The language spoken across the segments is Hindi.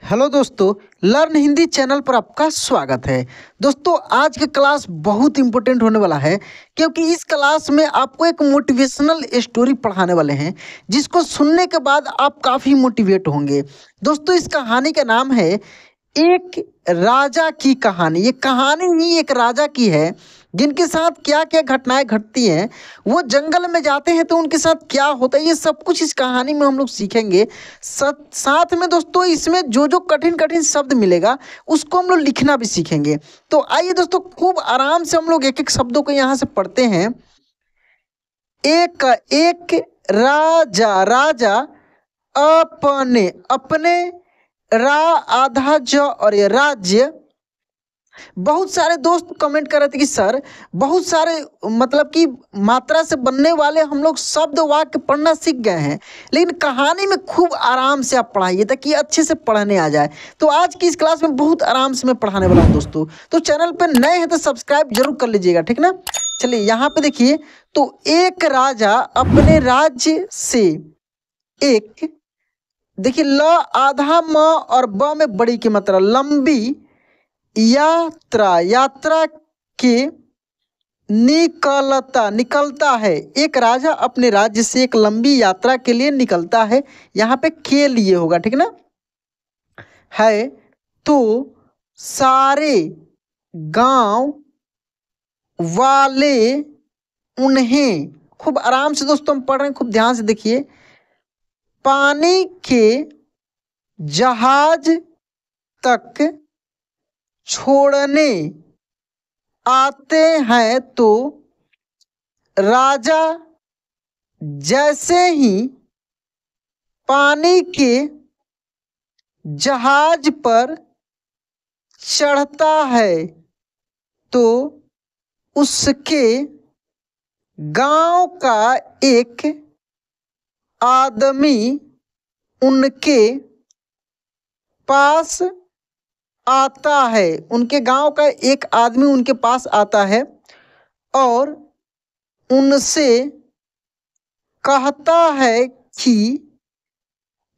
हेलो दोस्तों, लर्न हिंदी चैनल पर आपका स्वागत है। दोस्तों, आज का क्लास बहुत इंपॉर्टेंट होने वाला है क्योंकि इस क्लास में आपको एक मोटिवेशनल स्टोरी पढ़ाने वाले हैं जिसको सुनने के बाद आप काफ़ी मोटिवेट होंगे। दोस्तों, इस कहानी का नाम है एक राजा की कहानी। ये कहानी ही एक राजा की है जिनके साथ क्या क्या घटनाएं घटती हैं, वो जंगल में जाते हैं तो उनके साथ क्या होता है, ये सब कुछ इस कहानी में हम लोग सीखेंगे। साथ में दोस्तों इसमें जो जो कठिन कठिन शब्द मिलेगा उसको हम लोग लिखना भी सीखेंगे। तो आइए दोस्तों, खूब आराम से हम लोग एक एक शब्दों को यहाँ से पढ़ते हैं। एक एक राजा, राजा अपने, अपने रा आधा ज और ये राज्य। बहुत सारे दोस्त कमेंट कर रहे थे कि सर बहुत सारे मतलब कि मात्रा से बनने वाले हम लोग शब्द वाक्य पढ़ना सीख गए हैं, लेकिन कहानी में खूब आराम से आप पढ़ाइए ताकि अच्छे से पढ़ने आ जाए। तो आज की इस क्लास में बहुत आराम से मैं पढ़ाने वाला हूँ दोस्तों। तो चैनल पर नए हैं तो सब्सक्राइब जरूर कर लीजिएगा, ठीक ना। चलिए यहाँ पे देखिए, तो एक राजा अपने राज्य से एक, देखिए ल आधा म और ब में बड़ी की मात्रा, लंबी यात्रा, यात्रा के निकलता है। एक राजा अपने राज्य से एक लंबी यात्रा के लिए निकलता है। यहाँ पे के लिए होगा, ठीक ना है। तो सारे गांव वाले उन्हें, खूब आराम से दोस्तों हम पढ़ रहे हैं, खूब ध्यान से देखिए। पानी के जहाज तक छोड़ने आते हैं। तो राजा जैसे ही पानी के जहाज पर चढ़ता है तो उसके गांव का एक आदमी उनके पास आता है। उनके गांव का एक आदमी उनके पास आता है और उनसे कहता है कि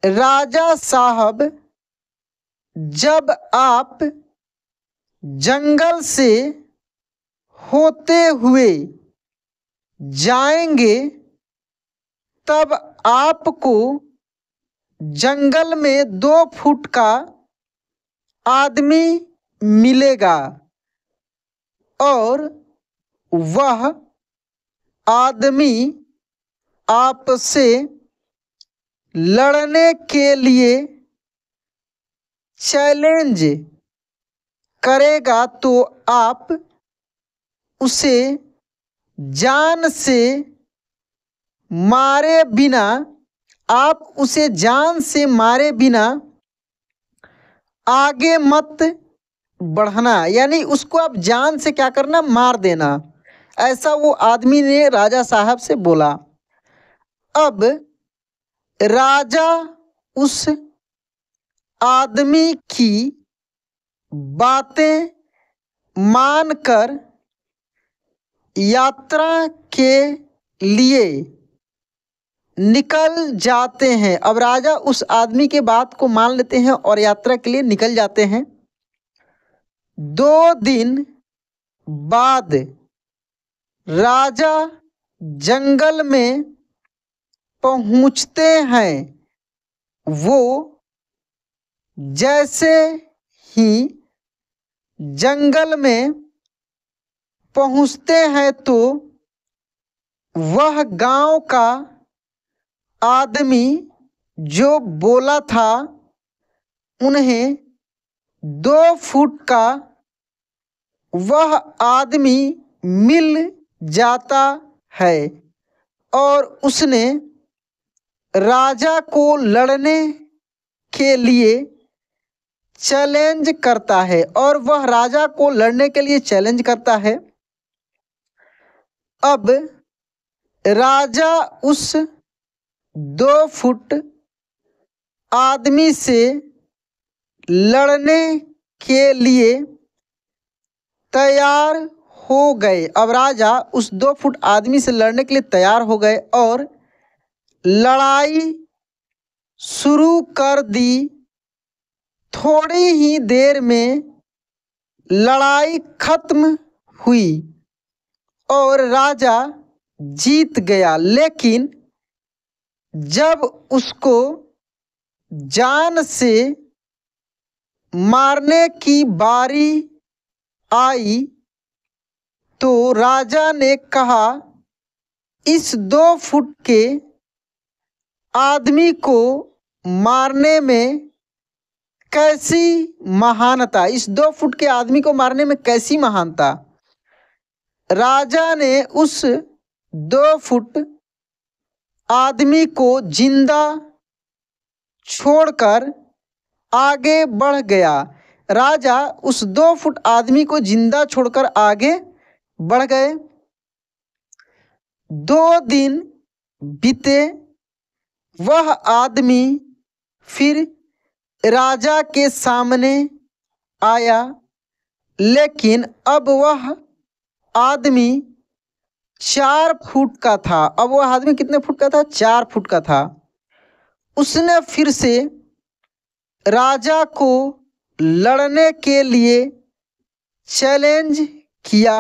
राजा साहब, जब आप जंगल से होते हुए जाएंगे तब आपको जंगल में 2 फुट का आदमी मिलेगा और वह आदमी आपसे लड़ने के लिए चैलेंज करेगा। तो आप उसे जान से मारे बिना, आप उसे जान से मारे बिना आगे मत बढ़ना, यानी उसको आप जान से क्या करना, मार देना। ऐसा वो आदमी ने राजा साहब से बोला। अब राजा उस आदमी की बातें मानकर यात्रा के लिए निकल जाते हैं। अब राजा उस आदमी के बात को मान लेते हैं और यात्रा के लिए निकल जाते हैं। 2 दिन बाद राजा जंगल में पहुंचते हैं। वो जैसे ही जंगल में पहुंचते हैं तो वह गांव का आदमी जो बोला था उन्हें 2 फुट का वह आदमी मिल जाता है और उसने राजा को लड़ने के लिए चैलेंज करता है, और वह राजा को लड़ने के लिए चैलेंज करता है। अब राजा उस 2 फुट आदमी से लड़ने के लिए तैयार हो गए। अब राजा उस 2 फुट आदमी से लड़ने के लिए तैयार हो गए और लड़ाई शुरू कर दी। थोड़ी ही देर में लड़ाई खत्म हुई और राजा जीत गया, लेकिन जब उसको जान से मारने की बारी आई तो राजा ने कहा, इस 2 फुट के आदमी को मारने में कैसी महानता, इस 2 फुट के आदमी को मारने में कैसी महानता। राजा ने उस 2 फुट आदमी को जिंदा छोड़कर आगे बढ़ गया। राजा उस 2 फुट आदमी को जिंदा छोड़कर आगे बढ़ गए। 2 दिन बीते, वह आदमी फिर राजा के सामने आया, लेकिन अब वह आदमी 4 फुट का था। अब वह आदमी कितने फुट का था? 4 फुट का था। उसने फिर से राजा को लड़ने के लिए चैलेंज किया।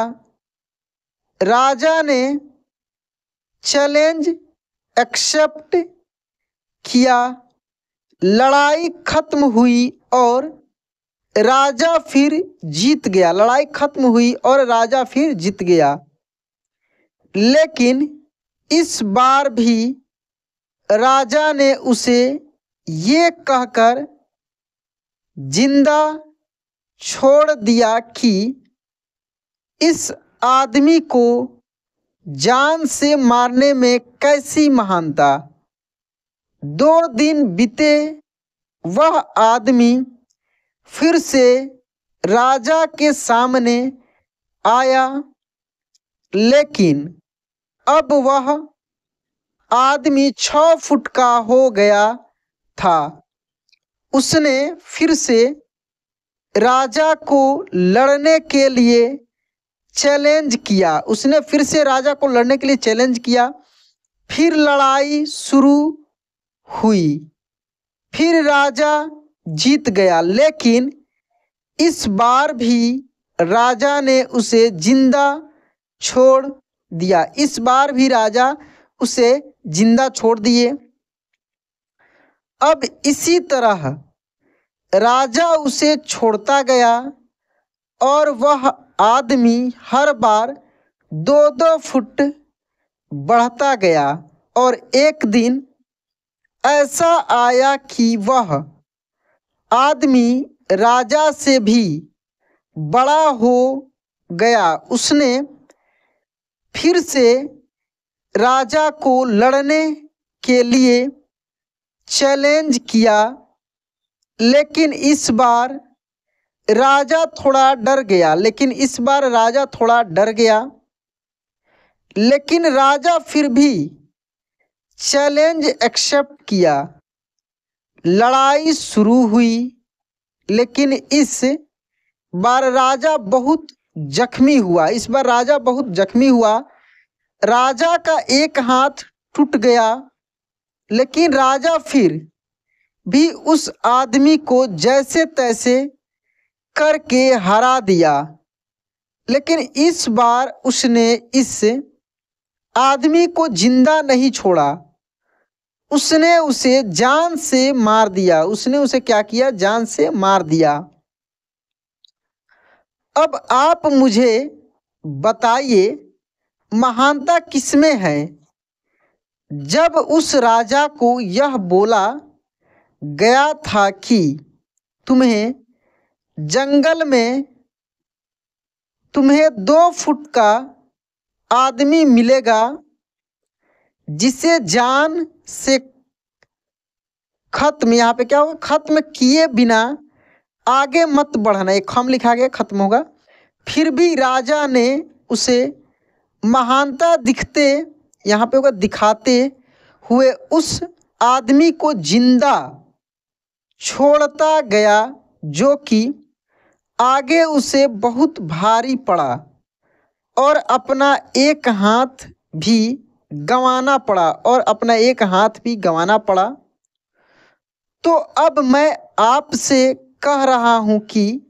राजा ने चैलेंज एक्सेप्ट किया। लड़ाई खत्म हुई और राजा फिर जीत गया। लड़ाई खत्म हुई और राजा फिर जीत गया, लेकिन इस बार भी राजा ने उसे ये कहकर जिंदा छोड़ दिया कि इस आदमी को जान से मारने में कैसी महानता। 2 दिन बीते, वह आदमी फिर से राजा के सामने आया, लेकिन अब वह आदमी 6 फुट का हो गया था। उसने फिर से राजा को लड़ने के लिए चैलेंज किया। उसने फिर से राजा को लड़ने के लिए चैलेंज किया। फिर लड़ाई शुरू हुई। फिर राजा जीत गया, लेकिन इस बार भी राजा ने उसे जिंदा छोड़ दिया। इस बार भी राजा उसे जिंदा छोड़ दिए। अब इसी तरह राजा उसे छोड़ता गया और वह आदमी हर बार 2-2 फुट बढ़ता गया और एक दिन ऐसा आया कि वह आदमी राजा से भी बड़ा हो गया। उसने फिर से राजा को लड़ने के लिए चैलेंज किया, लेकिन इस बार राजा थोड़ा डर गया। लेकिन राजा फिर भी चैलेंज एक्सेप्ट किया। लड़ाई शुरू हुई, लेकिन इस बार राजा बहुत जख्मी हुआ। राजा का एक हाथ टूट गया, लेकिन राजा फिर भी उस आदमी को जैसे तैसे करके हरा दिया। लेकिन इस बार उसने इस आदमी को जिंदा नहीं छोड़ा। उसने उसे जान से मार दिया। उसने उसे क्या किया? जान से मार दिया। अब आप मुझे बताइए, महानता किसमें है? जब उस राजा को यह बोला गया था कि तुम्हें जंगल में 2 फुट का आदमी मिलेगा जिसे जान से खत्म, यहाँ पे क्या होगा? खत्म किए बिना आगे मत बढ़ना। एक खम लिखा गया, खत्म होगा। फिर भी राजा ने उसे महानता यहाँ पे होगा दिखाते हुए उस आदमी को जिंदा छोड़ता गया, जो कि आगे उसे बहुत भारी पड़ा और अपना एक हाथ भी गंवाना पड़ा। तो अब मैं आपसे कह रहा हूँ कि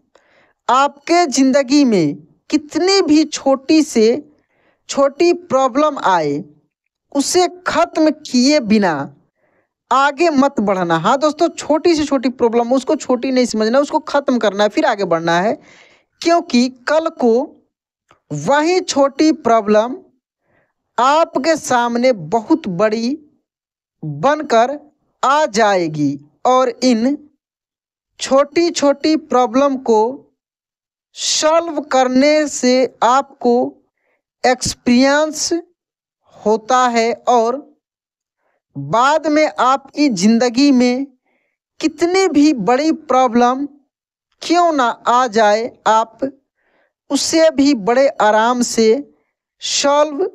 आपके ज़िंदगी में कितनी भी छोटी से छोटी प्रॉब्लम आए, उसे ख़त्म किए बिना आगे मत बढ़ना। हाँ दोस्तों, छोटी से छोटी प्रॉब्लम उसको छोटी नहीं समझना, उसको ख़त्म करना है, फिर आगे बढ़ना है। क्योंकि कल को वही छोटी प्रॉब्लम आपके सामने बहुत बड़ी बनकर आ जाएगी और इन छोटी छोटी प्रॉब्लम को सॉल्व करने से आपको एक्सपीरियंस होता है और बाद में आपकी ज़िंदगी में कितनी भी बड़ी प्रॉब्लम क्यों ना आ जाए, आप उससे भी बड़े आराम से सॉल्व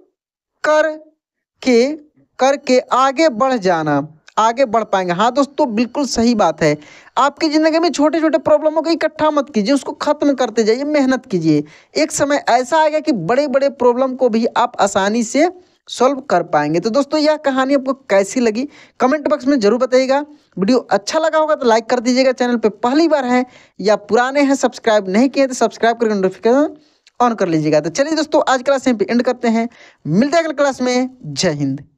करके आगे बढ़ जाना, आगे बढ़ पाएंगे। हाँ दोस्तों, बिल्कुल सही बात है। आपकी ज़िंदगी में छोटे छोटे प्रॉब्लमों को इकट्ठा मत कीजिए, उसको ख़त्म करते जाइए, मेहनत कीजिए। एक समय ऐसा आएगा कि बड़े बड़े प्रॉब्लम को भी आप आसानी से सॉल्व कर पाएंगे। तो दोस्तों, यह कहानी आपको कैसी लगी कमेंट बॉक्स में जरूर बताइएगा। वीडियो अच्छा लगा होगा तो लाइक कर दीजिएगा। चैनल पे पहली बार है या पुराने हैं, सब्सक्राइब नहीं किए तो सब्सक्राइब करके नोटिफिकेशन ऑन कर लीजिएगा। तो चलिए दोस्तों, आज क्लास यहीं पे एंड करते हैं, मिलते हैं अगले क्लास में। जय हिंद।